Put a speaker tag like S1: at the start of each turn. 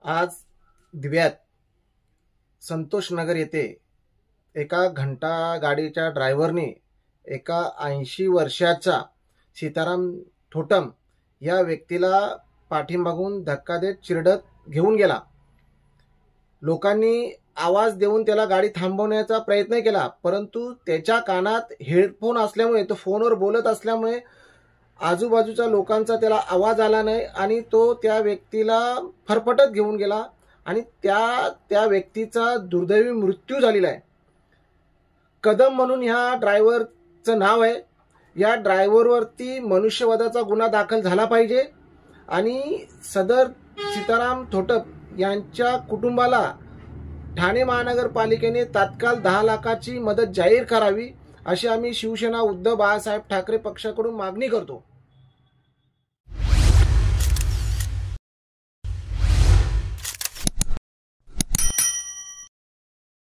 S1: आज दिव्यात संतोष नगर येथे एका घंटा गाडीच्या ड्रायव्हरने एका 80 वर्षाचा सीताराम थोटम या व्यक्तीला पाठीमागून धक्का देत चिरडत घेऊन गेला। लोकांनी आवाज देऊन त्याला गाडी थांबवण्याचा प्रयत्न केला, परंतु त्याच्या कानात हेडफोन असल्यामुळे तो फोनवर बोलत असल्यामुळे आजूबाजूच्या लोकांचा त्याला आवाज आला नाही आणि तो त्या व्यक्तीला फरफटत घेऊन गेला आणि त्या व्यक्तीचा दुर्दैवी मृत्यू झालेला आहे। कदम म्हणून ह्या ड्रायव्हरचं नाव आहे। या ड्रायव्हरवरती मनुष्यवधाचा गुन्हा दाखल झाला पाहिजे आणि सदर सीताराम थोटम यांच्या कुटुंबाला ठाणे महानगरपालिकेने तात्काळ 10 लाखाची मदत जाहीर करावी, अशी आम्ही शिवसेना उद्धव बाळासाहेब ठाकरे पक्षाकडून मागणी करतो।